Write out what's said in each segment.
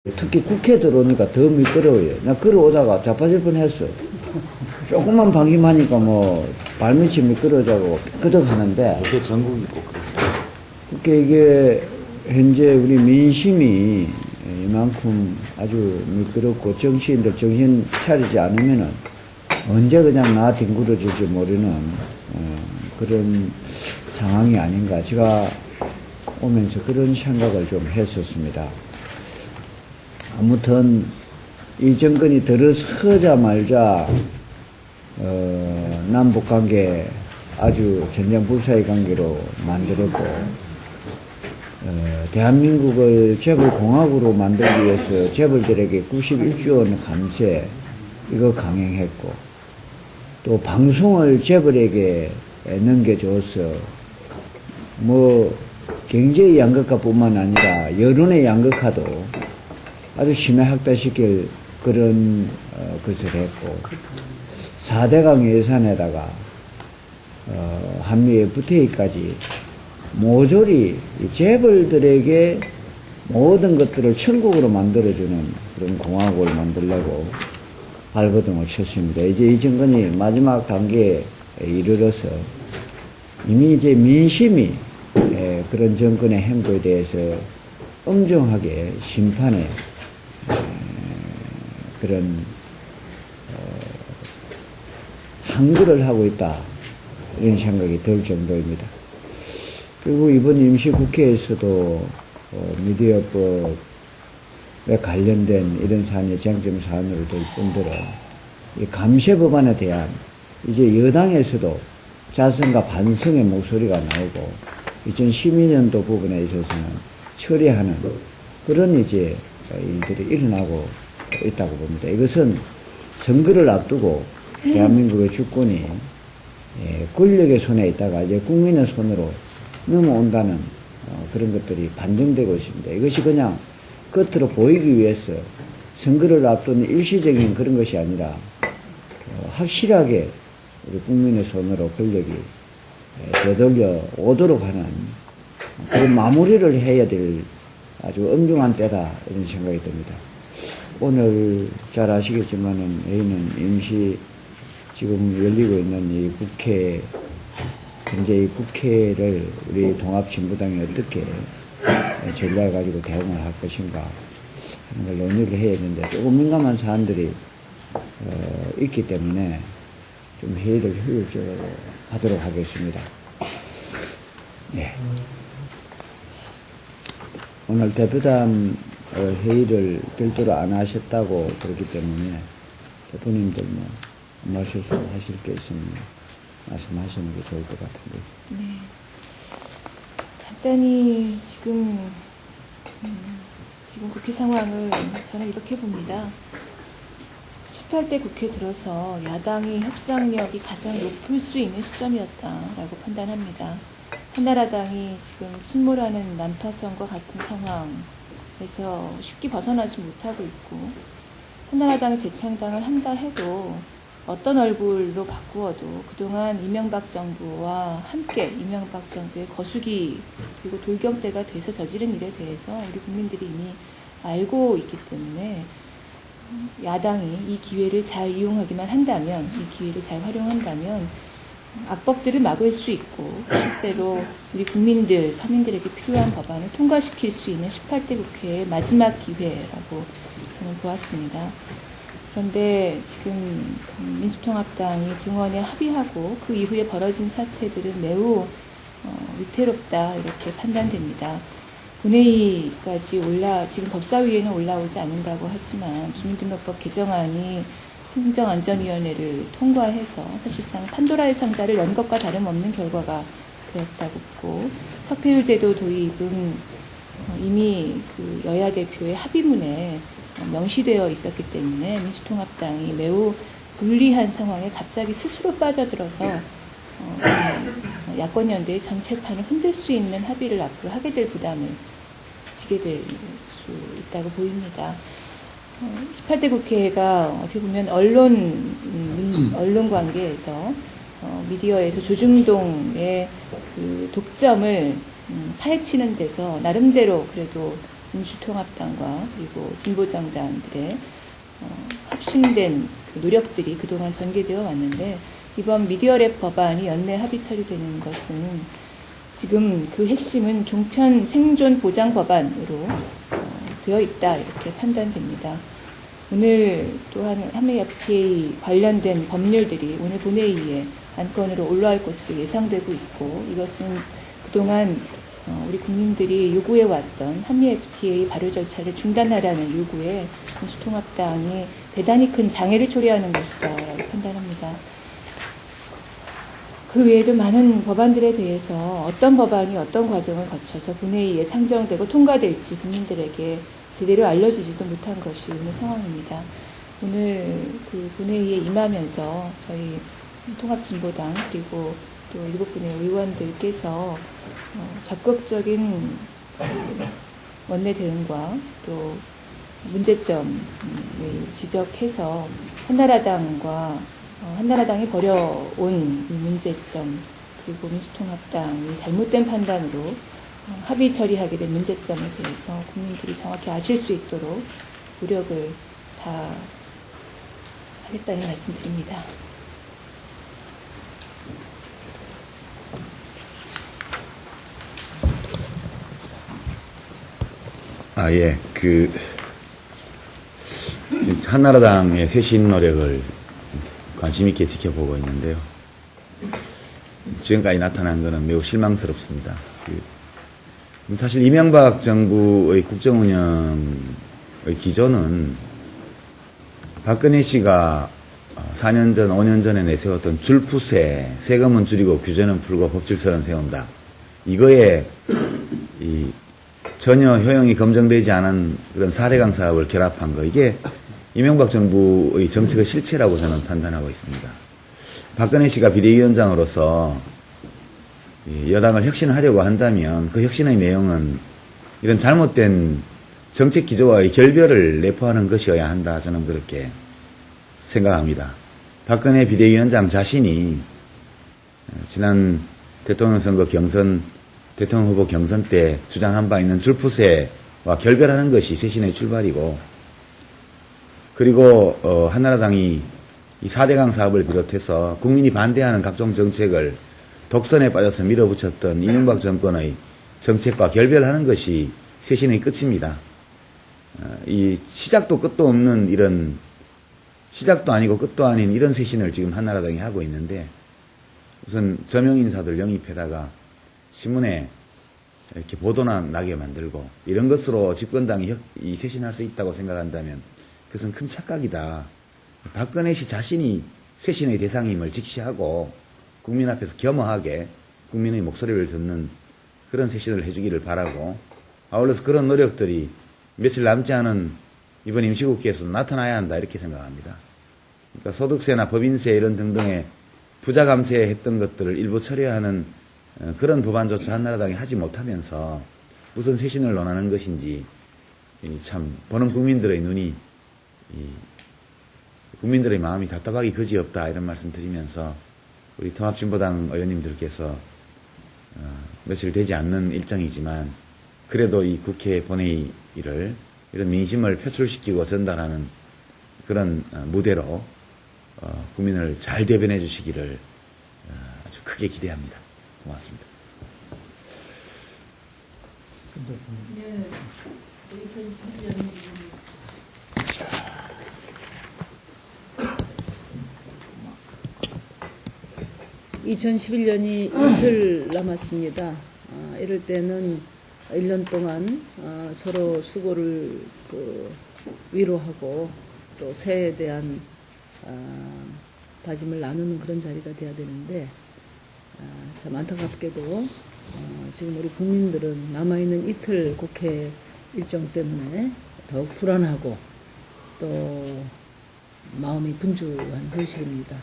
특히 국회 들어오니까 더 미끄러워요. 나 걸어오다가 자빠질 뻔했어. 조금만 방심하니까 뭐 발밑이 미끄러져고 끄덕하는데. 요새 전국이 꼭 그렇습니다. 그러니까 이게 현재 우리 민심이 이만큼 아주 미끄럽고 정치인들 정신 차리지 않으면은 언제 그냥 나 뒹굴어질지 모르는 그런 상황이 아닌가. 제가 오면서 그런 생각을 좀 했었습니다. 아무튼 이 정권이 들어서자마자 남북관계 아주 전쟁불사의 관계로 만들었고 대한민국을 재벌공화국으로 만들기 위해서 재벌들에게 91조 원 감세 이거 강행했고 또 방송을 재벌에게 넘겨줘서 뭐 경제의 양극화뿐만 아니라 여론의 양극화도 아주 심해 확대시킬 그런 것을 했고 4대강 예산에다가 한미 FTA까지 모조리 재벌들에게 모든 것들을 천국으로 만들어주는 그런 공화국을 만들려고 발버둥을 쳤습니다. 이제 이 정권이 마지막 단계에 이르러서 이미 이제 민심이 그런 정권의 행보에 대해서 엄정하게 심판에 그런 항거를 하고 있다 이런 생각이 들 정도입니다. 그리고 이번 임시국회에서도 미디어법에 관련된 이런 사안이 쟁점 사안으로 될 뿐더러 이 감시법안에 대한 이제 여당에서도 자성과 반성의 목소리가 나오고 2012년도 부분에 있어서는 처리하는 그런 이제 일들이 일어나고 있다고 봅니다. 이것은 선거를 앞두고 대한민국의 주권이 권력의 손에 있다가 이제 국민의 손으로 넘어온다는 그런 것들이 반증되고 있습니다. 이것이 그냥 겉으로 보이기 위해서 선거를 앞둔 일시적인 그런 것이 아니라 확실하게 우리 국민의 손으로 권력이 되돌려 오도록 하는 그런 마무리를 해야 될 아주 엄중한 때다 이런 생각이 듭니다. 오늘 잘 아시겠지만은 저희는 임시 지금 열리고 있는 이 국회 현재 이 국회를 우리 통합진보당이 어떻게 전략을 가지고 대응을 할 것인가 하는 걸 논의를 해야 되는데 조금 민감한 사안들이 있기 때문에 좀 회의를 효율적으로 하도록 하겠습니다. 예. 오늘 대표단 회의를 별도로 안 하셨다고 그렇기 때문에 대표님들 뭐 말실수 하실 게 있으면 말씀하시는 게 좋을 것 같은데. 네. 간단히 지금 국회 상황을 저는 이렇게 봅니다. 18대 국회 들어서 야당의 협상력이 가장 높을 수 있는 시점이었다라고 판단합니다. 한나라당이 지금 침몰하는 난파선과 같은 상황에서 쉽게 벗어나지 못하고 있고 한나라당이 재창당을 한다 해도 어떤 얼굴로 바꾸어도 그동안 이명박 정부와 함께 이명박 정부의 거수기 그리고 돌격대가 돼서 저지른 일에 대해서 우리 국민들이 이미 알고 있기 때문에 야당이 이 기회를 잘 이용하기만 한다면 이 기회를 잘 활용한다면 악법들을 막을 수 있고 실제로 우리 국민들, 서민들에게 필요한 법안을 통과시킬 수 있는 18대 국회의 마지막 기회라고 저는 보았습니다. 그런데 지금 민주통합당이 등원에 합의하고 그 이후에 벌어진 사태들은 매우 위태롭다 이렇게 판단됩니다. 본회의까지 지금 법사위에는 올라오지 않는다고 하지만 주민등록법 개정안이 행정안전위원회를 통과해서 사실상 판도라의 상자를 연 것과 다름없는 결과가 되었다고 보고 석패율 제도 도입은 이미 그 여야 대표의 합의문에 명시되어 있었기 때문에 민주통합당이 매우 불리한 상황에 갑자기 스스로 빠져들어서 야권연대의 전체판을 흔들 수 있는 합의를 앞으로 하게 될 부담을 지게 될 수 있다고 보입니다. 18대 국회가 어떻게 보면 언론 관계에서 미디어에서 조중동의 그 독점을 파헤치는 데서 나름대로 그래도 민주통합당과 그리고 진보정당들의 합심된 그 노력들이 그동안 전개되어 왔는데 이번 미디어랩 법안이 연내 합의 처리되는 것은 지금 그 핵심은 종편 생존 보장 법안으로 되어 있다 이렇게 판단됩니다. 오늘 또한 한미 FTA 관련된 법률들이 오늘 본회의에 안건으로 올라올 것으로 예상되고 있고 이것은 그동안 우리 국민들이 요구해왔던 한미 FTA 발효 절차를 중단하라는 요구에 민주통합당이 대단히 큰 장애를 초래하는 것이다라고 판단합니다. 그 외에도 많은 법안들에 대해서 어떤 법안이 어떤 과정을 거쳐서 본회의에 상정되고 통과될지 국민들에게 제대로 알려지지도 못한 것이 오늘 상황입니다. 오늘 그 본회의에 임하면서 저희 통합진보당 그리고 또 7분의 의원들께서 적극적인 원내 대응과 또 문제점을 지적해서 한나라당이 벌여온 이 문제점 그리고 민주통합당이 잘못된 판단으로 합의 처리하게 된 문제점에 대해서 국민들이 정확히 아실 수 있도록 노력을 다 하겠다는 말씀드립니다. 예. 한나라당의 쇄신 노력을 관심 있게 지켜보고 있는데요. 지금까지 나타난 것은 매우 실망스럽습니다. 사실 이명박 정부의 국정운영의 기조는 박근혜 씨가 4년 전, 5년 전에 내세웠던 줄푸세, 세금은 줄이고 규제는 풀고 법질서는 세운다. 이거에 전혀 효용이 검증되지 않은 그런 4대강 사업을 결합한 거, 이게 이명박 정부의 정책의 실체라고 저는 판단하고 있습니다. 박근혜 씨가 비대위원장으로서 여당을 혁신하려고 한다면 그 혁신의 내용은 이런 잘못된 정책 기조와의 결별을 내포하는 것이어야 한다. 저는 그렇게 생각합니다. 박근혜 비대위원장 자신이 지난 대통령 선거 대통령 후보 경선 때 주장한 바 있는 줄푸세와 결별하는 것이 쇄신의 출발이고, 그리고 한나라당이 이 4대강 사업을 비롯해서 국민이 반대하는 각종 정책을 독선에 빠져서 밀어붙였던 이명박 정권의 정책과 결별하는 것이 쇄신의 끝입니다. 이 시작도 끝도 없는 이런, 시작도 아니고 끝도 아닌 이런 쇄신을 지금 한나라당이 하고 있는데, 우선 저명 인사들 영입해다가 신문에 이렇게 보도나 나게 만들고 이런 것으로 집권당이 이 쇄신할 수 있다고 생각한다면 그것은 큰 착각이다. 박근혜 씨 자신이 쇄신의 대상임을 직시하고 국민 앞에서 겸허하게 국민의 목소리를 듣는 그런 쇄신을 해주기를 바라고, 아울러서 그런 노력들이 며칠 남지 않은 이번 임시국회에서 나타나야 한다 이렇게 생각합니다. 그러니까 소득세나 법인세 이런 등등의 부자 감세했던 것들을 일부 처리하는 그런 법안조차 한나라당이 하지 못하면서 무슨 쇄신을 논하는 것인지 참 보는 국민들의 눈이, 국민들의 마음이 답답하기 그지없다 이런 말씀 드리면서, 우리 통합진보당 의원님들께서 며칠 되지 않는 일정이지만 그래도 이 국회 본회의를 이런 민심을 표출시키고 전달하는 그런 무대로 국민을 잘 대변해 주시기를 아주 크게 기대합니다. 고맙습니다. 네, 2011년이 이틀 남았습니다. 이럴 때는 1년 동안 서로 수고를 위로하고 또 새해에 대한 다짐을 나누는 그런 자리가 돼야 되는데, 참 안타깝게도 지금 우리 국민들은 남아있는 이틀 국회 일정 때문에 더욱 불안하고 또 마음이 분주한 현실입니다.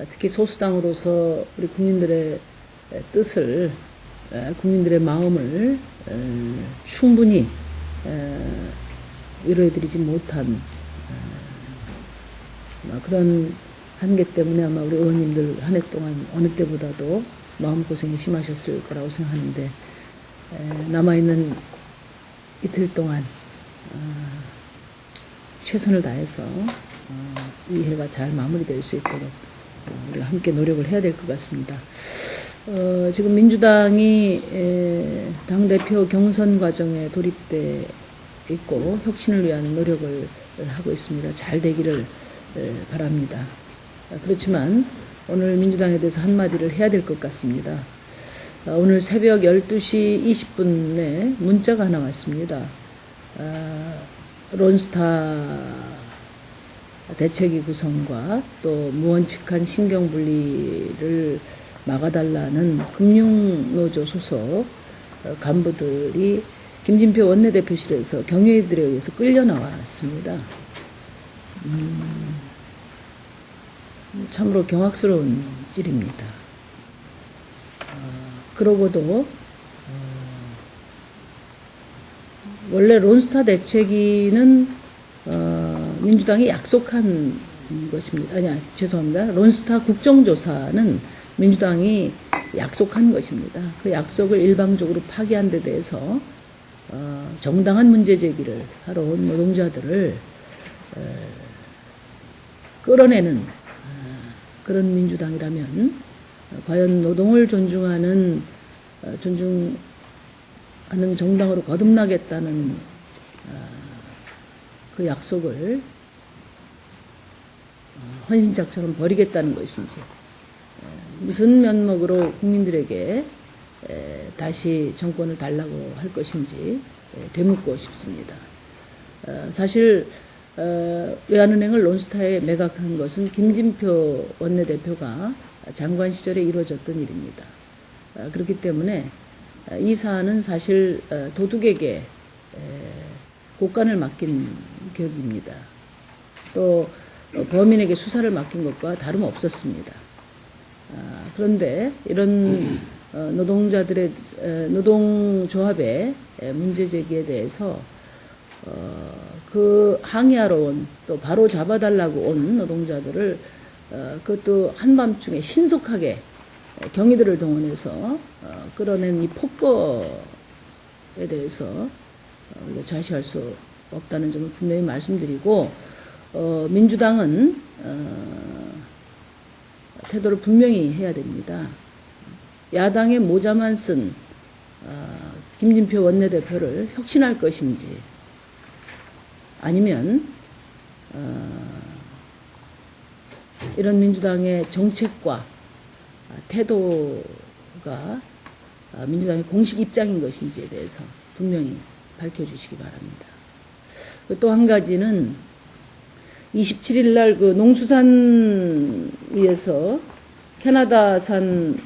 특히 소수당으로서 우리 국민들의 뜻을, 국민들의 마음을 충분히 위로해드리지 못한 그런 한계 때문에 아마 우리 의원님들 한 해 동안 어느 때보다도 마음고생이 심하셨을 거라고 생각하는데, 남아있는 이틀 동안 최선을 다해서 이 해가 잘 마무리될 수 있도록 우리가 함께 노력을 해야 될 것 같습니다. 지금 민주당이 당대표 경선 과정에 돌입돼 있고 혁신을 위한 노력을 하고 있습니다. 잘 되기를 바랍니다. 그렇지만 오늘 민주당에 대해서 한마디를 해야 될 것 같습니다. 오늘 새벽 12시 20분에 문자가 하나 왔습니다. 론스타 대책위 구성과 또 무원칙한 신경분리를 막아달라는 금융노조 소속 간부들이 김진표 원내대표실에서 경위들에 의해서 끌려 나왔습니다. 참으로 경악스러운 일입니다. 그러고도 원래 론스타 대책위는 민주당이 약속한 것입니다. 죄송합니다. 론스타 국정조사는 민주당이 약속한 것입니다. 그 약속을 일방적으로 파기한 데 대해서 정당한 문제 제기를 하러 온 노동자들을 끌어내는 그런 민주당이라면 과연 노동을 존중하는 정당으로 거듭나겠다는 그 약속을 헌신짝처럼 버리겠다는 것인지 무슨 면목으로 국민들에게 다시 정권을 달라고 할 것인지 되묻고 싶습니다. 사실 외환은행을 론스타에 매각한 것은 김진표 원내대표가 장관 시절에 이루어졌던 일입니다. 그렇기 때문에 이 사안은 사실 도둑에게 곳간을 맡긴 격입니다. 또 범인에게 수사를 맡긴 것과 다름없었습니다. 그런데 이런 노동조합의 문제 제기에 대해서 그 항의하러 온, 또 바로 잡아달라고 온 노동자들을 그것도 한밤중에 신속하게 경위들을 동원해서 끌어낸 이 폭거에 대해서 우리가 좌시할 수 없다는 점을 분명히 말씀드리고, 민주당은 태도를 분명히 해야 됩니다. 야당의 모자만 쓴 김진표 원내대표를 혁신할 것인지, 아니면 이런 민주당의 정책과 태도가 민주당의 공식 입장인 것인지에 대해서 분명히 밝혀주시기 바랍니다. 또 한 가지는 27일 날 그 농수산위에서 캐나다산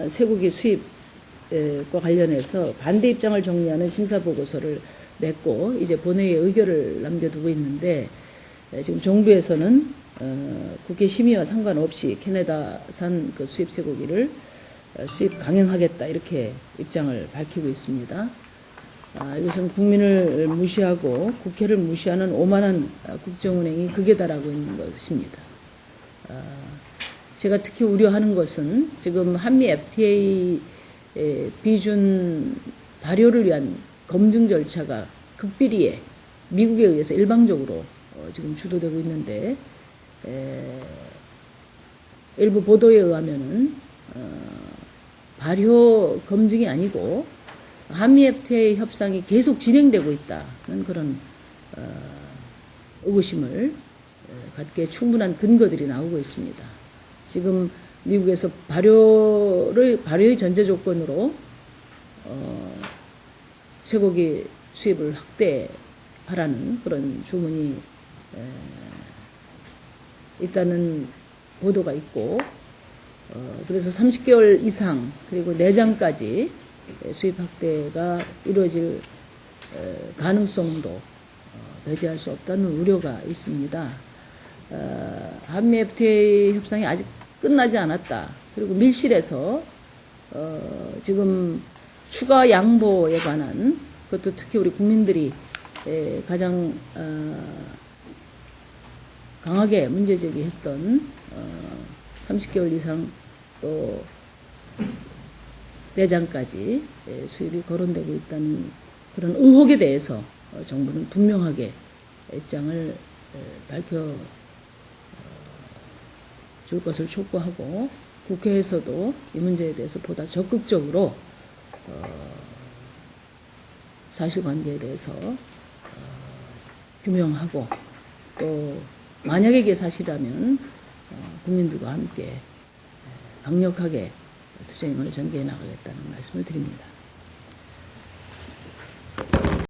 쇠고기 수입과 관련해서 반대 입장을 정리하는 심사보고서를 냈고 이제 본회의에 의결을 남겨두고 있는데, 지금 정부에서는 국회 심의와 상관없이 캐나다산 그 수입 쇠고기를 수입 강행하겠다 이렇게 입장을 밝히고 있습니다. 이것은 국민을 무시하고 국회를 무시하는 오만한 국정운행이 극에 달하고 있는 것입니다. 제가 특히 우려하는 것은 지금 한미 FTA 비준 발효를 위한 검증 절차가 극비리에 미국에 의해서 일방적으로 지금 주도되고 있는데, 일부 보도에 의하면은 발효 검증이 아니고 한미 FTA 협상이 계속 진행되고 있다는 그런 의구심을 갖기에 충분한 근거들이 나오고 있습니다. 지금 미국에서 발효의 전제 조건으로 쇠고기 수입을 확대하라는 그런 주문이 있다는 보도가 있고, 그래서 30개월 이상 그리고 내장까지 수입 확대가 이루어질 가능성도 배제할 수 없다는 우려가 있습니다. 한미 FTA 협상이 아직 끝나지 않았다. 그리고 밀실에서 지금 추가 양보에 관한, 그것도 특히 우리 국민들이 가장 강하게 문제 제기했던 30개월 이상 또 내장까지 수입이 거론되고 있다는 그런 의혹에 대해서 정부는 분명하게 입장을 밝혀 줄 것을 촉구하고 국회에서도 이 문제에 대해서 보다 적극적으로 사실관계에 대해서 규명하고 또 만약에 이게 사실이라면 국민들과 함께 강력하게 투쟁을 전개해 나가겠다는 말씀을 드립니다.